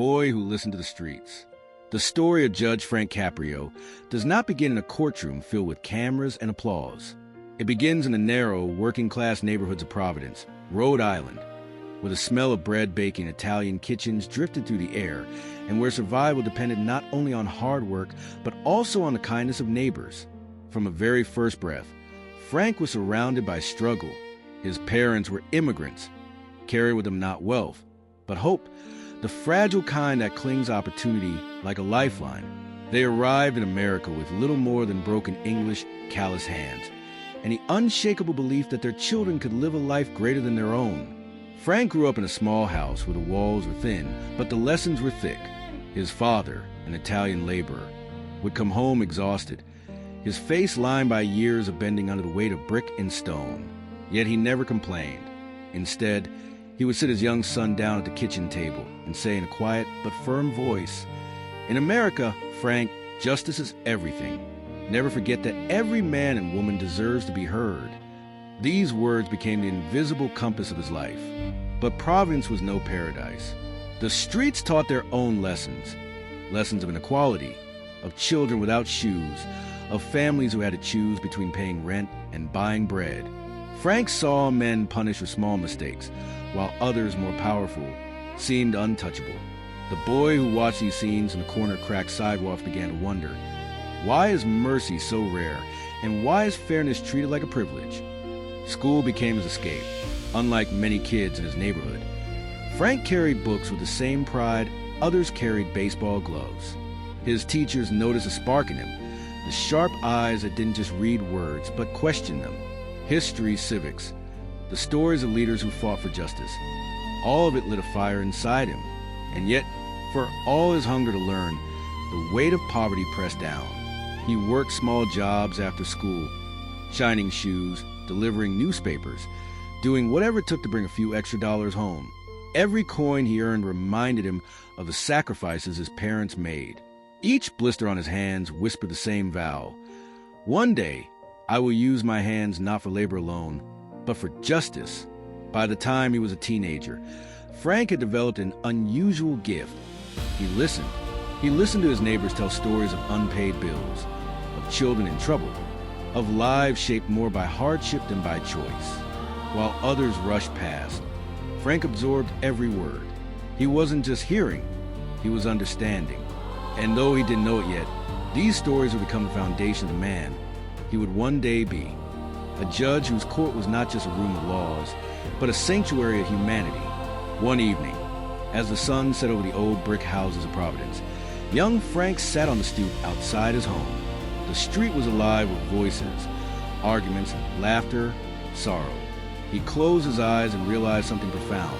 boy who listened to the streets. The story of Judge Frank Caprio does not begin in a courtroom filled with cameras and applause. It begins in the narrow, working-class neighborhoods of Providence, Rhode Island, where the smell of bread baking Italian kitchens drifted through the air, and where survival depended not only on hard work, but also on the kindness of neighbors. From a very first breath, Frank was surrounded by struggle. His parents were immigrants, carried with them not wealth, but hope, the fragile kind that clings to opportunity like a lifeline. They arrived in America with little more than broken English, callous hands, and the unshakable belief that their children could live a life greater than their own. Frank grew up in a small house where the walls were thin, but the lessons were thick. His father, an Italian laborer, would come home exhausted, his face lined by years of bending under the weight of brick and stone. Yet he never complained. Instead, he would sit his young son down at the kitchen table and say in a quiet but firm voice, "In America, Frank, justice is everything. Never forget that every man and woman deserves to be heard." These words became the invisible compass of his life. But Providence was no paradise. The streets taught their own lessons. Lessons of inequality, of children without shoes, of families who had to choose between paying rent and buying bread. Frank saw men punished for small mistakes, while others more powerful seemed untouchable. The boy who watched these scenes in the corner-cracked sidewalks began to wonder, why is mercy so rare, and why is fairness treated like a privilege? School became his escape. Unlike many kids in his neighborhood, Frank carried books with the same pride others carried baseball gloves. His teachers noticed a spark in him, the sharp eyes that didn't just read words, but questioned them. History, civics, the stories of leaders who fought for justice. All of it lit a fire inside him. And yet, for all his hunger to learn, the weight of poverty pressed down. He worked small jobs after school, shining shoes, delivering newspapers, doing whatever it took to bring a few extra dollars home. Every coin he earned reminded him of the sacrifices his parents made. Each blister on his hands whispered the same vow. One day, I will use my hands not for labor alone, but for justice. By the time he was a teenager, Frank had developed an unusual gift. He listened. He listened to his neighbors tell stories of unpaid bills, of children in trouble, of lives shaped more by hardship than by choice. While others rushed past, Frank absorbed every word. He wasn't just hearing, he was understanding. And though he didn't know it yet, these stories would become the foundation of the man he would one day be. A judge whose court was not just a room of laws, but a sanctuary of humanity. One evening, as the sun set over the old brick houses of Providence, young Frank sat on the stoop outside his home. The street was alive with voices, arguments, laughter, sorrow. He closed his eyes and realized something profound.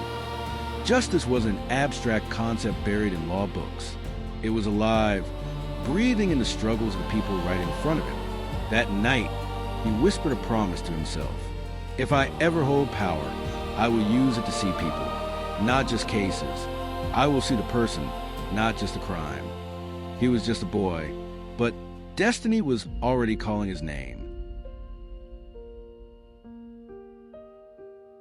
Justice was an abstract concept buried in law books. It was alive, breathing in the struggles of the people right in front of him. That night, he whispered a promise to himself. If I ever hold power, I will use it to see people, not just cases. I will see the person, not just the crime. He was just a boy, but destiny was already calling his name.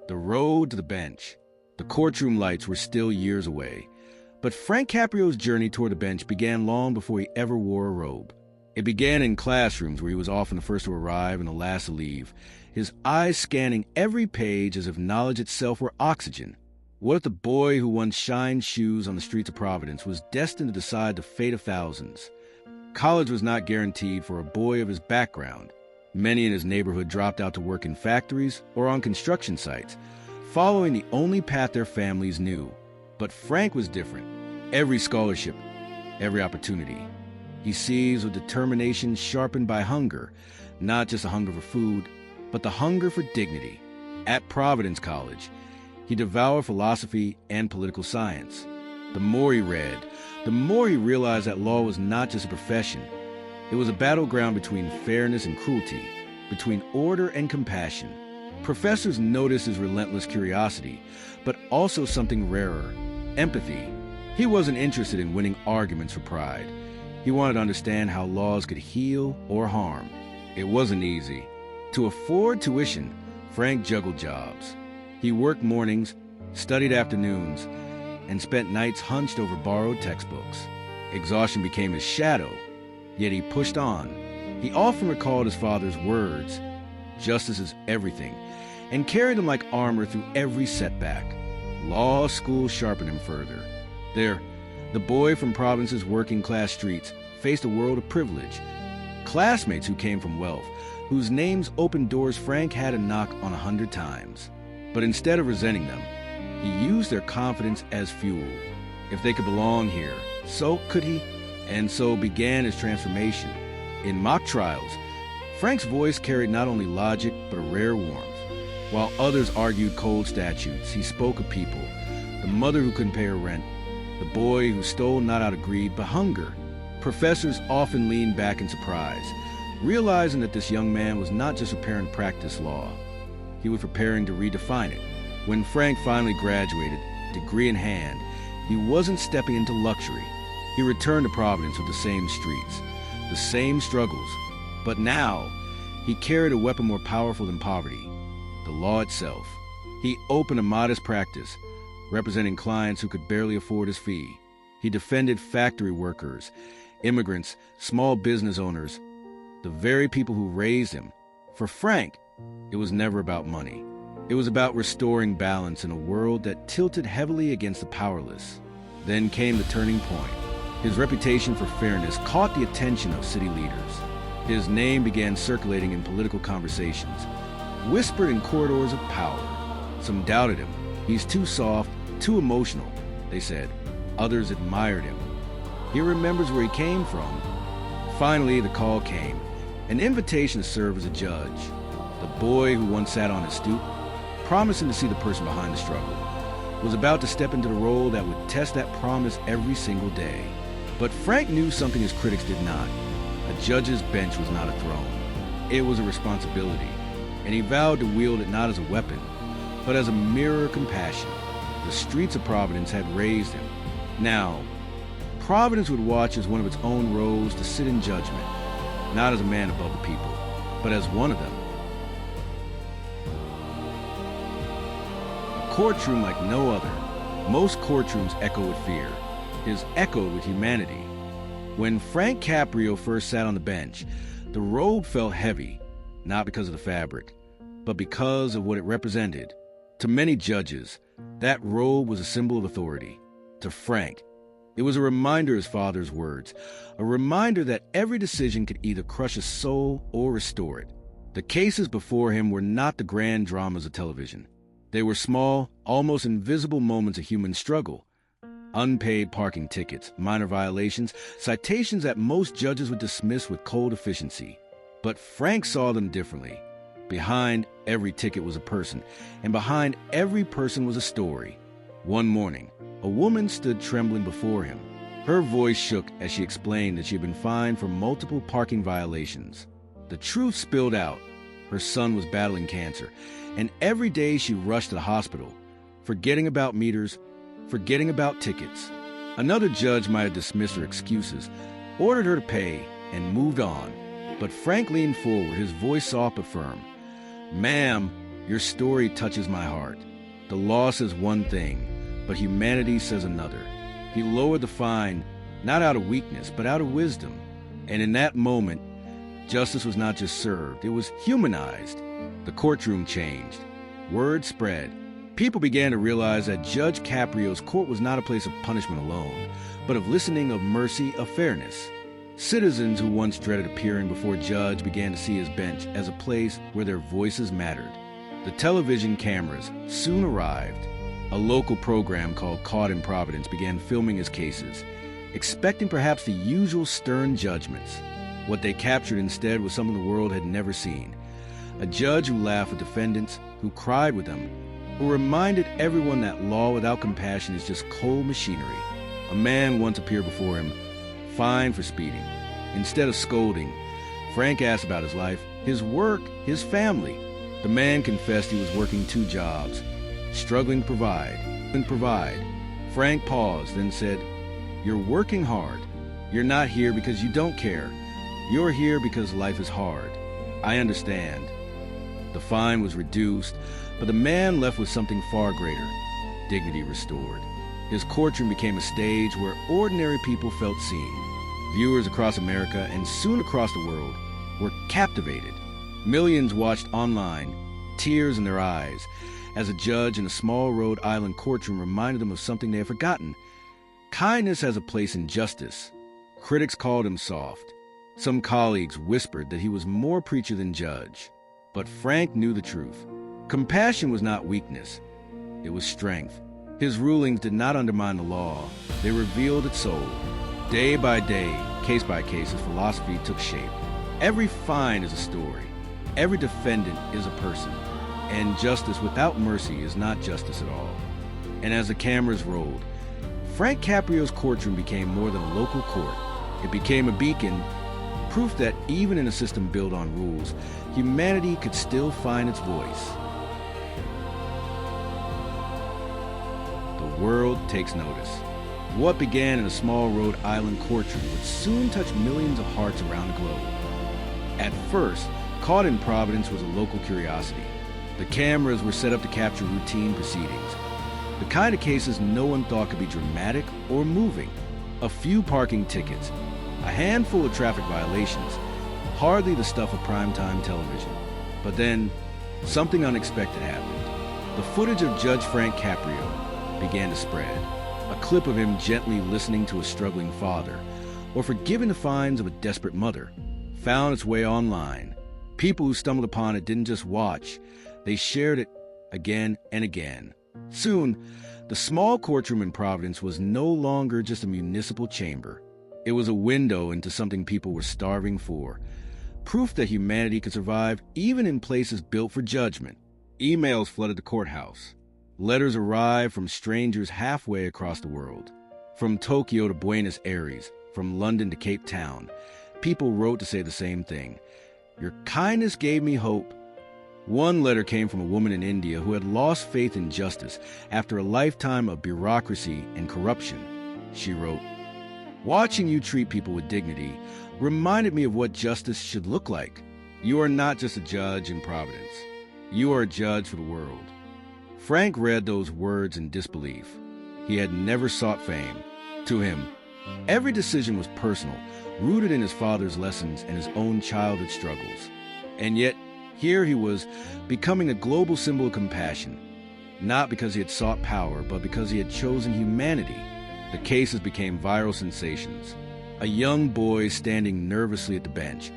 The road to the bench. The courtroom lights were still years away, but Frank Caprio's journey toward the bench began long before he ever wore a robe. It began in classrooms where he was often the first to arrive and the last to leave, his eyes scanning every page as if knowledge itself were oxygen. What if the boy who once shined shoes on the streets of Providence was destined to decide the fate of thousands? College was not guaranteed for a boy of his background. Many in his neighborhood dropped out to work in factories or on construction sites, following the only path their families knew. But Frank was different. Every scholarship, every opportunity. He seized with determination sharpened by hunger, not just a hunger for food, but the hunger for dignity. At Providence College, he devoured philosophy and political science. The more he read, the more he realized that law was not just a profession. It was a battleground between fairness and cruelty, between order and compassion. Professors noticed his relentless curiosity, but also something rarer, empathy. He wasn't interested in winning arguments for pride. He wanted to understand how laws could heal or harm. It wasn't easy. To afford tuition, Frank juggled jobs. He worked mornings, studied afternoons, and spent nights hunched over borrowed textbooks. Exhaustion became his shadow, yet he pushed on. He often recalled his father's words, "Justice is everything," and carried them like armor through every setback. Law school sharpened him further. There, the boy from Providence's working-class streets faced a world of privilege. Classmates who came from wealth, whose names opened doors Frank had to knock on 100 times. But instead of resenting them, he used their confidence as fuel. If they could belong here, so could he. And so began his transformation. In mock trials, Frank's voice carried not only logic, but a rare warmth. While others argued cold statutes, he spoke of people, the mother who couldn't pay her rent, the boy who stole not out of greed, but hunger. Professors often leaned back in surprise, realizing that this young man was not just preparing to practice law. He was preparing to redefine it. When Frank finally graduated, degree in hand, he wasn't stepping into luxury. He returned to Providence with the same streets, the same struggles. But now, he carried a weapon more powerful than poverty, the law itself. He opened a modest practice, representing clients who could barely afford his fee. He defended factory workers, immigrants, small business owners, the very people who raised him. For Frank, it was never about money. It was about restoring balance in a world that tilted heavily against the powerless. Then came the turning point. His reputation for fairness caught the attention of city leaders. His name began circulating in political conversations, whispered in corridors of power. Some doubted him. "He's too soft, too emotional," they said. Others admired him. He remembers where he came from. Finally, the call came, an invitation to serve as a judge. The boy who once sat on his stoop, promising to see the person behind the struggle, was about to step into the role that would test that promise every single day. But Frank knew something his critics did not. A judge's bench was not a throne. It was a responsibility, and he vowed to wield it not as a weapon, but as a mirror of compassion. The streets of Providence had raised him. Now, Providence would watch as one of its own rose to sit in judgment, not as a man above the people, but as one of them. A courtroom like no other. Most courtrooms echo with fear. His echoed with humanity. When Frank Caprio first sat on the bench, the robe felt heavy, not because of the fabric, but because of what it represented. To many judges, that robe was a symbol of authority. To Frank, it was a reminder of his father's words, a reminder that every decision could either crush a soul or restore it. The cases before him were not the grand dramas of television. They were small, almost invisible moments of human struggle. Unpaid parking tickets, minor violations, citations that most judges would dismiss with cold efficiency. But Frank saw them differently. Behind every ticket was a person, and behind every person was a story. One morning, a woman stood trembling before him. Her voice shook as she explained that she had been fined for multiple parking violations. The truth spilled out. Her son was battling cancer, and every day she rushed to the hospital, forgetting about meters, forgetting about tickets. Another judge might have dismissed her excuses, ordered her to pay, and moved on. But Frank leaned forward, his voice soft but firm. "Ma'am, your story touches my heart. The law says one thing, but humanity says another." He lowered the fine, not out of weakness, but out of wisdom. And in that moment, justice was not just served, it was humanized. The courtroom changed. Word spread. People began to realize that Judge Caprio's court was not a place of punishment alone, but of listening, of mercy, of fairness. Citizens who once dreaded appearing before a judge began to see his bench as a place where their voices mattered. The television cameras soon arrived. A local program called Caught in Providence began filming his cases, expecting perhaps the usual stern judgments. What they captured instead was something the world had never seen. A judge who laughed with defendants, who cried with them, who reminded everyone that law without compassion is just cold machinery. A man once appeared before him, fined for speeding. Instead of scolding, Frank asked about his life, his work, his family. The man confessed he was working 2 jobs, struggling to provide. Frank paused, then said, "You're working hard. You're not here because you don't care. You're here because life is hard. I understand." The fine was reduced, but the man left with something far greater, dignity restored. His courtroom became a stage where ordinary people felt seen. Viewers across America and soon across the world were captivated. Millions watched online, tears in their eyes, as a judge in a small Rhode Island courtroom reminded them of something they had forgotten. Kindness has a place in justice. Critics called him soft. Some colleagues whispered that he was more preacher than judge. But Frank knew the truth. Compassion was not weakness. It was strength. His rulings did not undermine the law. They revealed its soul. Day by day, case by case, his philosophy took shape. Every fine is a story. Every defendant is a person. And justice without mercy is not justice at all. And as the cameras rolled, Frank Caprio's courtroom became more than a local court. It became a beacon, proof that even in a system built on rules, humanity could still find its voice. The world takes notice. What began in a small Rhode Island courtroom would soon touch millions of hearts around the globe. At first, caught in Providence was a local curiosity. The cameras were set up to capture routine proceedings, the kind of cases no one thought could be dramatic or moving. A few parking tickets, a handful of traffic violations, hardly the stuff of primetime television. But then, something unexpected happened. The footage of Judge Frank Caprio began to spread. A clip of him gently listening to a struggling father, or forgiving the fines of a desperate mother, found its way online. People who stumbled upon it didn't just watch, they shared it again and again. Soon, the small courtroom in Providence was no longer just a municipal chamber. It was a window into something people were starving for, proof that humanity could survive even in places built for judgment. Emails flooded the courthouse. Letters arrived from strangers halfway across the world. From Tokyo to Buenos Aires, from London to Cape Town, people wrote to say the same thing. Your kindness gave me hope. One letter came from a woman in India who had lost faith in justice after a lifetime of bureaucracy and corruption. She wrote, "Watching you treat people with dignity reminded me of what justice should look like. You are not just a judge in Providence. You are a judge for the world." Frank read those words in disbelief. He had never sought fame. To him, every decision was personal, rooted in his father's lessons and his own childhood struggles. And yet, here he was, becoming a global symbol of compassion, not because he had sought power, but because he had chosen humanity. The cases became viral sensations. A young boy standing nervously at the bench,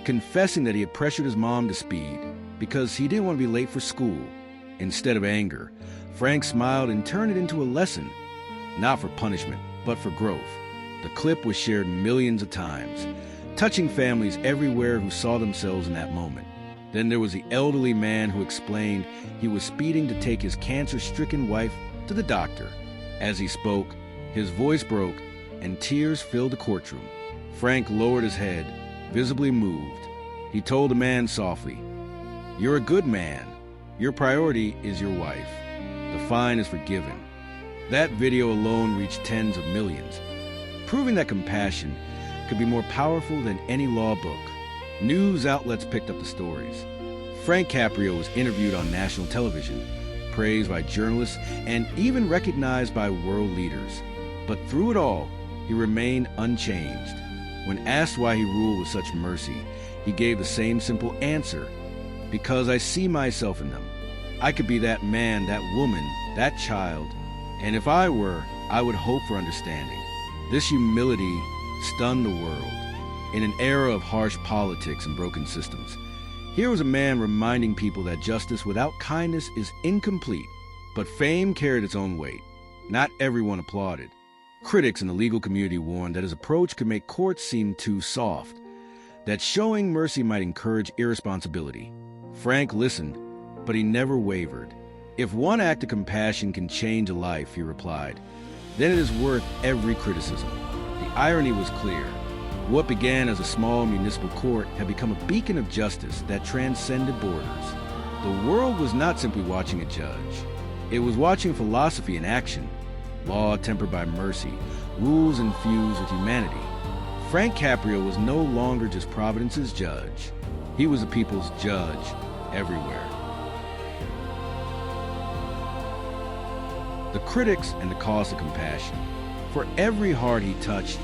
confessing that he had pressured his mom to speed because he didn't want to be late for school. Instead of anger, Frank smiled and turned it into a lesson, not for punishment, but for growth. The clip was shared millions of times, touching families everywhere who saw themselves in that moment. Then there was the elderly man who explained he was speeding to take his cancer-stricken wife to the doctor. As he spoke, his voice broke and tears filled the courtroom. Frank lowered his head, visibly moved. He told the man softly, "You're a good man. Your priority is your wife. The fine is forgiven." That video alone reached tens of millions, proving that compassion could be more powerful than any law book. News outlets picked up the stories. Frank Caprio was interviewed on national television, praised by journalists, and even recognized by world leaders. But through it all, he remained unchanged. When asked why he ruled with such mercy, he gave the same simple answer: "Because I see myself in them. I could be that man, that woman, that child, and if I were, I would hope for understanding." This humility stunned the world. In an era of harsh politics and broken systems, here was a man reminding people that justice without kindness is incomplete. But fame carried its own weight. Not everyone applauded. Critics in the legal community warned that his approach could make courts seem too soft, that showing mercy might encourage irresponsibility. Frank listened, but he never wavered. "If one act of compassion can change a life," he replied, "then it is worth every criticism." The irony was clear. What began as a small municipal court had become a beacon of justice that transcended borders. The world was not simply watching a judge. It was watching philosophy in action, law tempered by mercy, rules infused with humanity. Frank Caprio was no longer just Providence's judge. He was the people's judge everywhere. the critics and the cost of compassion. For every heart he touched,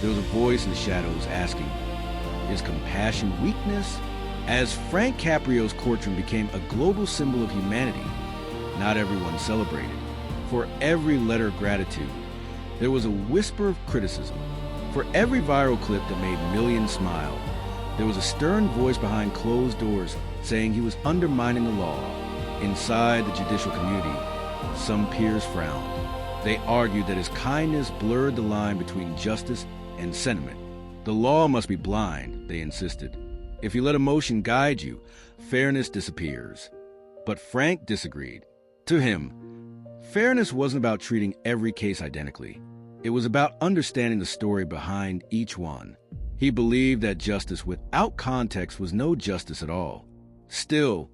there was a voice in the shadows asking, is compassion weakness? As Frank Caprio's courtroom became a global symbol of humanity, not everyone celebrated. For every letter of gratitude, there was a whisper of criticism. For every viral clip that made millions smile, there was a stern voice behind closed doors saying he was undermining the law. Inside the judicial community, some peers frowned. They argued that his kindness blurred the line between justice and sentiment. The law must be blind, they insisted. If you let emotion guide you, fairness disappears. But Frank disagreed. To him, fairness wasn't about treating every case identically. It was about understanding the story behind each one. He believed that justice without context was no justice at all. Still,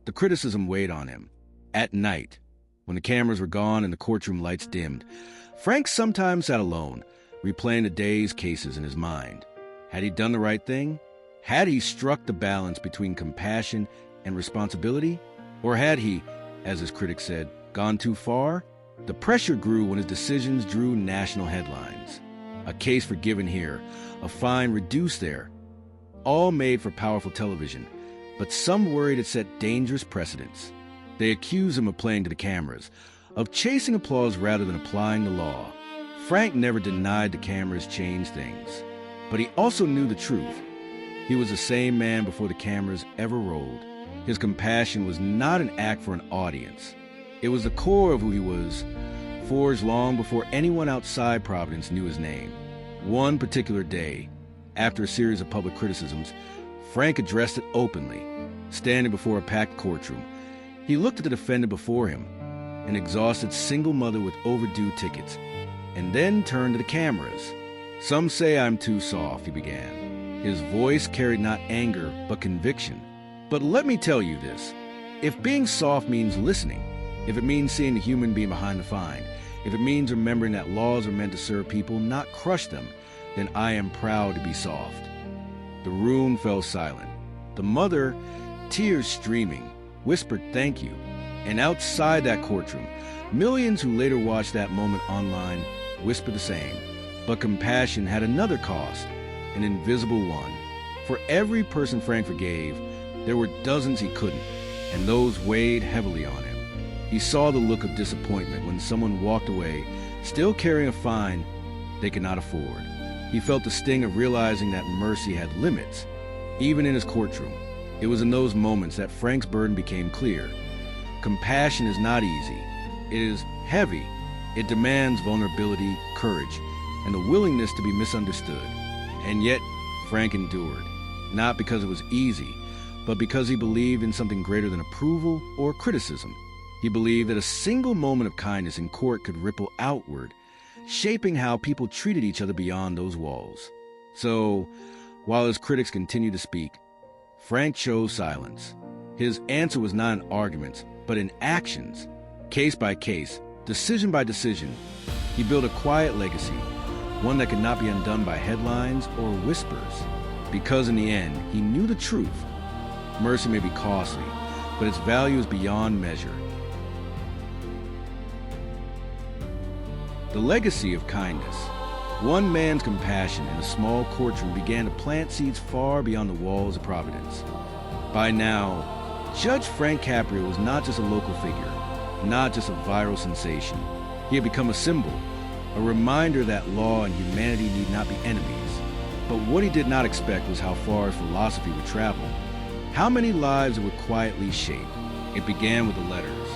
the criticism weighed on him. At night, when the cameras were gone and the courtroom lights dimmed, Frank sometimes sat alone, replaying the day's cases in his mind. Had he done the right thing? Had he struck the balance between compassion and responsibility? Or had he, as his critics said, gone too far? The pressure grew when his decisions drew national headlines. A case forgiven here, a fine reduced there. All made for powerful television, but some worried it set dangerous precedents. They accused him of playing to the cameras, of chasing applause rather than applying the law. Frank never denied the cameras changed things, but he also knew the truth. He was the same man before the cameras ever rolled. His compassion was not an act for an audience. It was the core of who he was, forged long before anyone outside Providence knew his name. One particular day, after a series of public criticisms, Frank addressed it openly, standing before a packed courtroom. He looked at the defendant before him, an exhausted single mother with overdue tickets, and then turned to the cameras. Some say I'm too soft, he began. His voice carried not anger, but conviction. But let me tell you this. If being soft means listening, if it means seeing the human being behind the fine, if it means remembering that laws are meant to serve people, not crush them, then I am proud to be soft. The room fell silent. The mother, tears streaming, whispered thank you. And outside that courtroom, millions who later watched that moment online whispered the same. But compassion had another cost, an invisible one. For every person Frank forgave, there were dozens he couldn't, and those weighed heavily on him. He saw the look of disappointment when someone walked away, still carrying a fine they could not afford. He felt the sting of realizing that mercy had limits, even in his courtroom. It was in those moments that Frank's burden became clear. Compassion is not easy. It is heavy. It demands vulnerability, courage, and the willingness to be misunderstood. And yet, Frank endured, not because it was easy, but because he believed in something greater than approval or criticism. He believed that a single moment of kindness in court could ripple outward, shaping how people treated each other beyond those walls. So, while his critics continued to speak, Frank chose silence. His answer was not in arguments, but in actions. Case by case, decision by decision, he built a quiet legacy, one that could not be undone by headlines or whispers. Because in the end, he knew the truth. Mercy may be costly, but its value is beyond measure. The legacy of kindness. One man's compassion in a small courtroom began to plant seeds far beyond the walls of Providence. By now, Judge Frank Caprio was not just a local figure, not just a viral sensation. He had become a symbol, a reminder that law and humanity need not be enemies. But what he did not expect was how far his philosophy would travel, how many lives it would quietly shape. It began with the letters,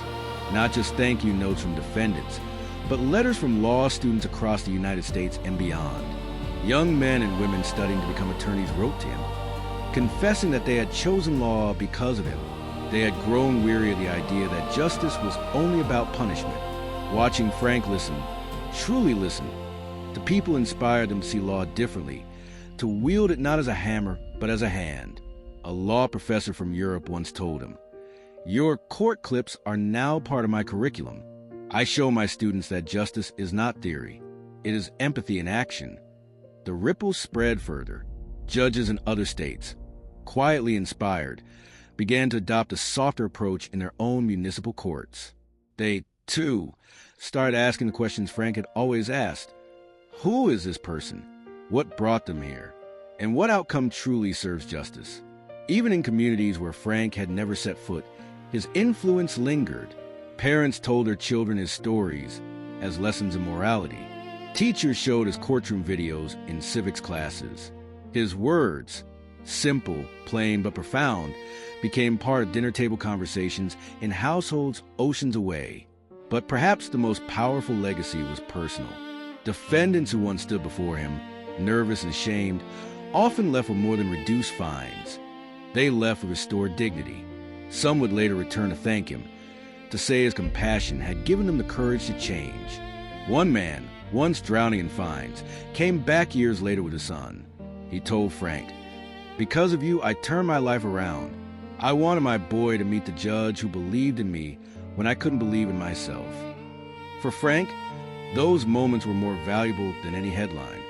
not just thank you notes from defendants, but letters from law students across the United States and beyond. Young men and women studying to become attorneys wrote to him, confessing that they had chosen law because of him. They had grown weary of the idea that justice was only about punishment. Watching Frank listen, truly listen, to people inspired them to see law differently, to wield it not as a hammer, but as a hand. A law professor from Europe once told him, "Your court clips are now part of my curriculum. I show my students that justice is not theory. It is empathy in action." The ripples spread further. Judges in other states, quietly inspired, began to adopt a softer approach in their own municipal courts. They 2. Started asking the questions Frank had always asked. Who is this person? What brought them here? And what outcome truly serves justice? Even in communities where Frank had never set foot, his influence lingered. Parents told their children his stories as lessons in morality. Teachers showed his courtroom videos in civics classes. His words, simple, plain, but profound, became part of dinner table conversations in households oceans away. But perhaps the most powerful legacy was personal. Defendants who once stood before him, nervous and ashamed, often left with more than reduced fines. They left with restored dignity. Some would later return to thank him, to say his compassion had given them the courage to change. One man, once drowning in fines, came back years later with his son. He told Frank, "Because of you, I turned my life around. I wanted my boy to meet the judge who believed in me when I couldn't believe in myself." For Frank, those moments were more valuable than any headline.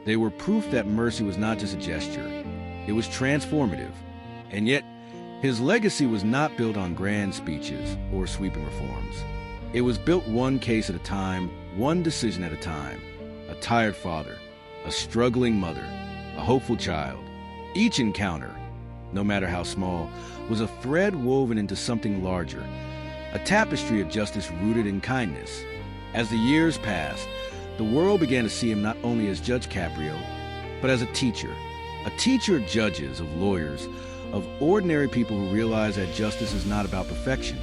They were proof that mercy was not just a gesture. It was transformative. And yet, his legacy was not built on grand speeches or sweeping reforms. It was built one case at a time, one decision at a time. A tired father, a struggling mother, a hopeful child. Each encounter, no matter how small, was a thread woven into something larger, a tapestry of justice rooted in kindness. As the years passed, the world began to see him not only as Judge Caprio, but as a teacher of judges, of lawyers, of ordinary people who realize that justice is not about perfection.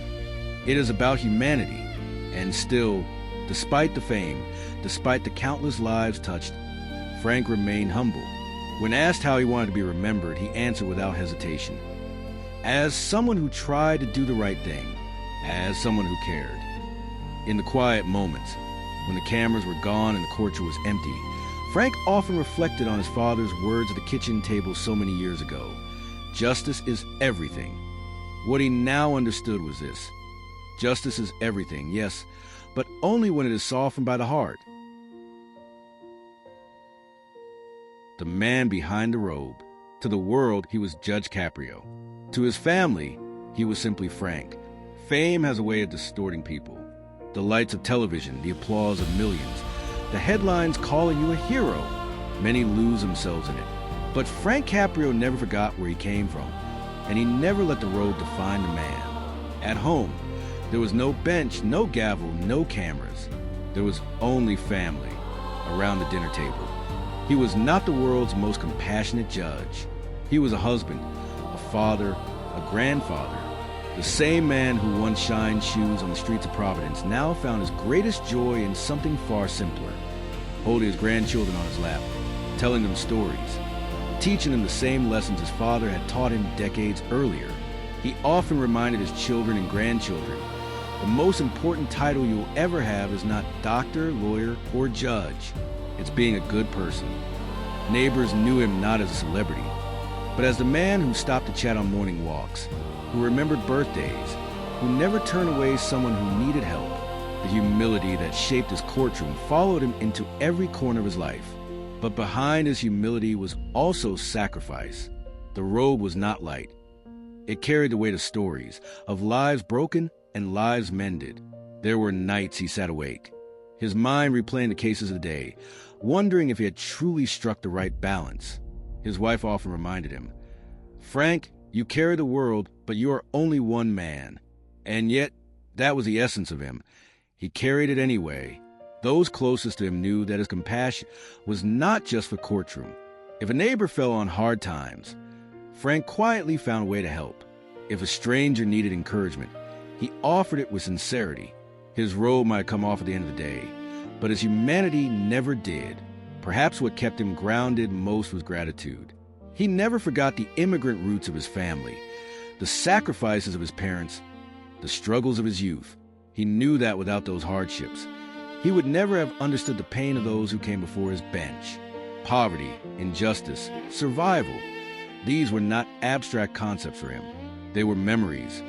It is about humanity. And still, despite the fame, despite the countless lives touched, Frank remained humble. When asked how he wanted to be remembered, he answered without hesitation, as someone who tried to do the right thing, as someone who cared. In the quiet moments, when the cameras were gone and the courtroom was empty, Frank often reflected on his father's words at the kitchen table so many years ago. Justice is everything. What he now understood was this: justice is everything, yes, but only when it is softened by the heart. The man behind the robe. To the world, he was Judge Caprio. To his family, he was simply Frank. Fame has a way of distorting people. The lights of television, the applause of millions, the headlines calling you a hero. Many lose themselves in it. But Frank Caprio never forgot where he came from, and he never let the road define the man. At home, there was no bench, no gavel, no cameras. There was only family around the dinner table. He was not the world's most compassionate judge. He was a husband, a father, a grandfather. The same man who once shined shoes on the streets of Providence now found his greatest joy in something far simpler: holding his grandchildren on his lap, telling them stories, teaching them the same lessons his father had taught him decades earlier. He often reminded his children and grandchildren, the most important title you'll ever have is not doctor, lawyer, or judge. It's being a good person. Neighbors knew him not as a celebrity, but as the man who stopped to chat on morning walks, who remembered birthdays, who never turned away someone who needed help. The humility that shaped his courtroom followed him into every corner of his life. But behind his humility was also sacrifice. The robe was not light. It carried the weight of stories, of lives broken and lives mended. There were nights he sat awake, his mind replaying the cases of the day, wondering if he had truly struck the right balance. His wife often reminded him, "Frank, you carry the world, but you are only one man." And yet, that was the essence of him. He carried it anyway. Those closest to him knew that his compassion was not just for courtroom. If a neighbor fell on hard times, Frank quietly found a way to help. If a stranger needed encouragement, he offered it with sincerity. His robe might come off at the end of the day, but his humanity never did. Perhaps what kept him grounded most was gratitude. He never forgot the immigrant roots of his family, the sacrifices of his parents, the struggles of his youth. He knew that without those hardships, he would never have understood the pain of those who came before his bench. Poverty, injustice, survival, these were not abstract concepts for him. They were memories,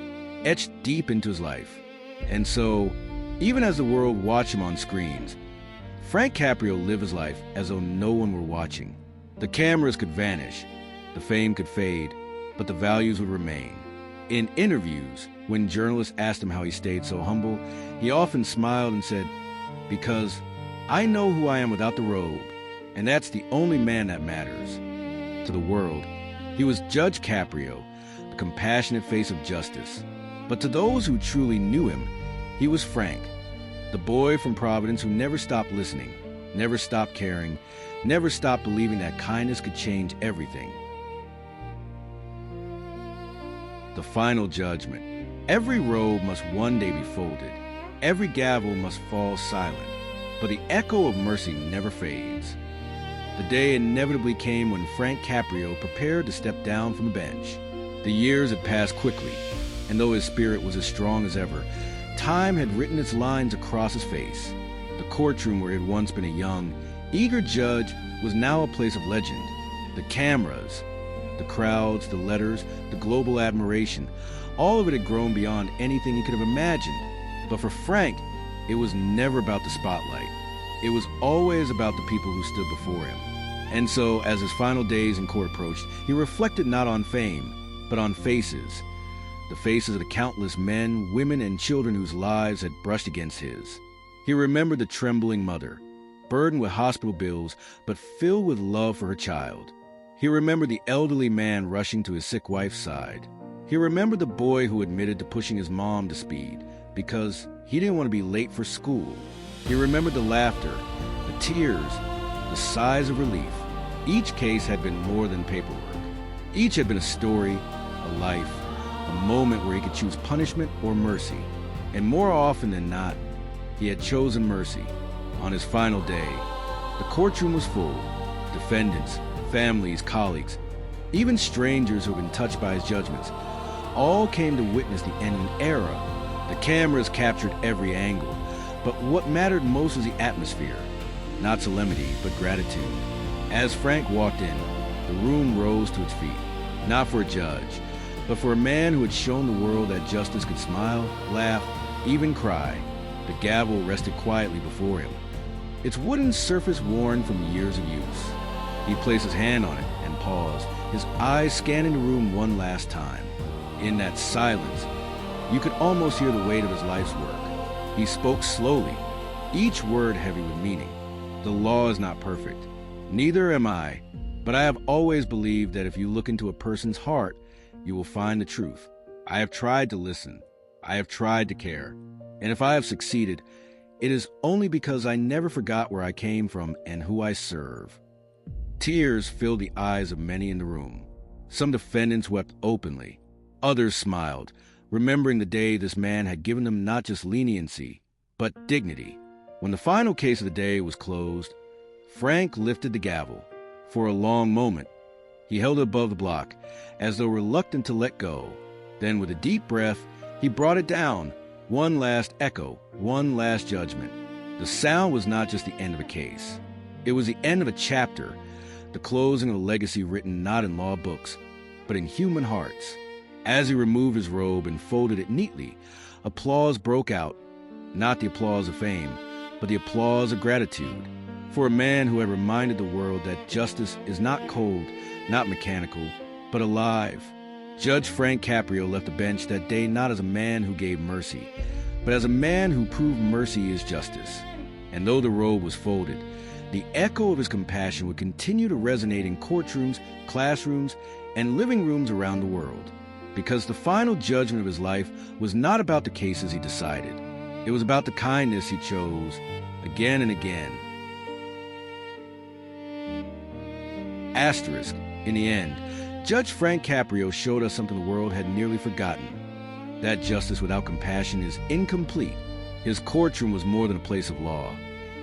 etched deep into his life. And so, even as the world watched him on screens, Frank Caprio lived his life as though no one were watching. The cameras could vanish, the fame could fade, but the values would remain. In interviews, When journalists asked him how he stayed so humble, he often smiled and said, "Because I know who I am without the robe, and that's the only man that matters." To the world, he was Judge Caprio, the compassionate face of justice. But to those who truly knew him, he was Frank, the boy from Providence who never stopped listening, never stopped caring, never stopped believing that kindness could change everything. The final judgment. Every robe must one day be folded. Every gavel must fall silent. But the echo of mercy never fades. The day inevitably came when Frank Caprio prepared to step down from the bench. The years had passed quickly, and though his spirit was as strong as ever, time had written its lines across his face. The courtroom where he had once been a young, eager judge was now a place of legend. The cameras, the crowds, the letters, the global admiration, all of it had grown beyond anything he could have imagined. But for Frank, it was never about the spotlight. It was always about the people who stood before him. And so, as his final days in court approached, he reflected not on fame, but on faces. The faces of the countless men, women, and children whose lives had brushed against his. He remembered the trembling mother, burdened with hospital bills, but filled with love for her child. He remembered the elderly man rushing to his sick wife's side. He remembered the boy who admitted to pushing his mom to speed because he didn't want to be late for school. He remembered the laughter, the tears, the sighs of relief. Each case had been more than paperwork. Each had been a story, a life, a moment where he could choose punishment or mercy. And more often than not, he had chosen mercy. On his final day, the courtroom was full. Defendants, families, colleagues, even strangers who had been touched by his judgments, all came to witness the end of an era. The cameras captured every angle, but what mattered most was the atmosphere. Not solemnity, but gratitude. As Frank walked in, the room rose to its feet, not for a judge, but for a man who had shown the world that justice could smile, laugh, even cry. The gavel rested quietly before him, its wooden surface worn from years of use. He placed his hand on it and paused, his eyes scanning the room one last time. In that silence, you could almost hear the weight of his life's work. He spoke slowly, each word heavy with meaning. The law is not perfect. Neither am I, but I have always believed that if you look into a person's heart, you will find the truth. I have tried to listen. I have tried to care. And if I have succeeded, it is only because I never forgot where I came from and who I serve. Tears filled the eyes of many in the room. Some defendants wept openly. Others smiled, remembering the day this man had given them not just leniency, but dignity. When the final case of the day was closed, Frank lifted the gavel. For a long moment, he held it above the block, as though reluctant to let go. Then, with a deep breath, he brought it down. One last echo, one last judgment. The sound was not just the end of a case. It was the end of a chapter, the closing of a legacy written not in law books, but in human hearts. As he removed his robe and folded it neatly, applause broke out, not the applause of fame, but the applause of gratitude, for a man who had reminded the world that justice is not cold, not mechanical, but alive. Judge Frank Caprio left the bench that day not as a man who gave mercy, but as a man who proved mercy is justice. And though the robe was folded, the echo of his compassion would continue to resonate in courtrooms, classrooms, and living rooms around the world. Because the final judgment of his life was not about the cases he decided. It was about the kindness he chose again and again. Asterisk. In the end, Judge Frank Caprio showed us something the world had nearly forgotten. That justice without compassion is incomplete. His courtroom was more than a place of law.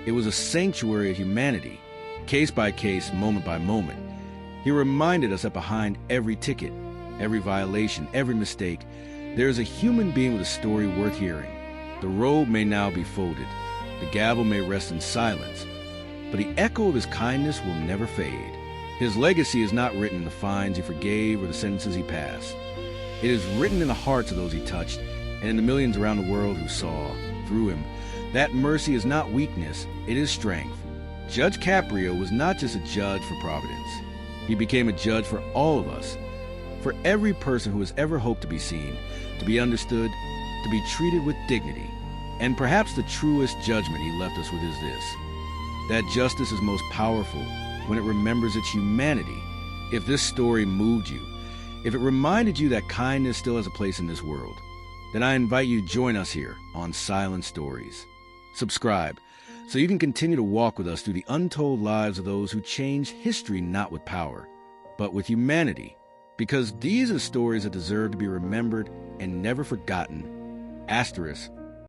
It was a sanctuary of humanity, case by case, moment by moment. He reminded us that behind every ticket, every violation, every mistake, there is a human being with a story worth hearing. The robe may now be folded, the gavel may rest in silence, but the echo of his kindness will never fade. His legacy is not written in the fines he forgave or the sentences he passed. It is written in the hearts of those he touched and in the millions around the world who saw, through him, that mercy is not weakness, it is strength. Judge Caprio was not just a judge for Providence. He became a judge for all of us, for every person who has ever hoped to be seen, to be understood, to be treated with dignity. And perhaps the truest judgment he left us with is this: that justice is most powerful when it remembers its humanity. If this story moved you, if it reminded you that kindness still has a place in this world, then I invite you to join us here on Silent Stories. Subscribe so you can continue to walk with us through the untold lives of those who changed history not with power, but with humanity. Because these are stories that deserve to be remembered and never forgotten. Asterisk.